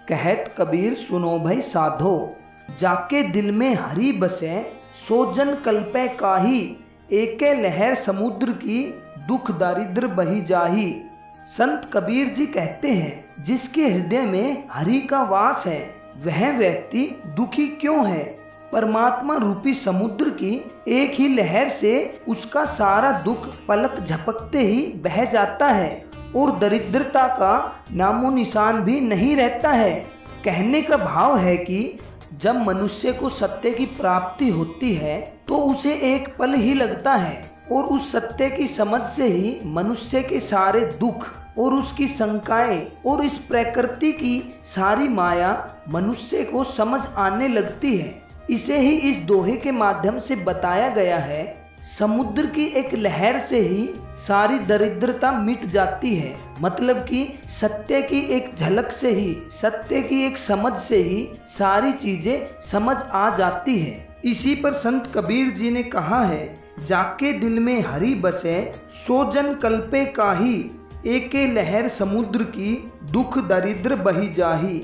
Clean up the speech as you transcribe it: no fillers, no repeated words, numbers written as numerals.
कहत कबीर सुनो भई साधो, जाके दिल में हरि बसे, सो जन कल्पे काही, एके लहर समुद्र की, दुख दारिद्र बही जाही। संत कबीर जी कहते हैं, जिसके हृदय में हरि का वास है वह व्यक्ति दुखी क्यों है। परमात्मा रूपी समुद्र की एक ही लहर से उसका सारा दुख पलक झपकते ही बह जाता है और दरिद्रता का नामो निशान भी नहीं रहता है। कहने का भाव है कि जब मनुष्य को सत्य की प्राप्ति होती है तो उसे एक पल ही लगता है और उस सत्य की समझ से ही मनुष्य के सारे दुख और उसकी शंकाएं और इस प्रकृति की सारी माया मनुष्य को समझ आने लगती है। इसे ही इस दोहे के माध्यम से बताया गया है, समुद्र की एक लहर से ही सारी दरिद्रता मिट जाती है। मतलब कि सत्य की एक झलक से ही, सत्य की एक समझ से ही सारी चीजें समझ आ जाती है। इसी पर संत कबीर जी ने कहा है, जाके दिल में हरि बसे, सो जन कल्पे काही, एके लहर समुद्र की, दुख दरिद्र बही जाही।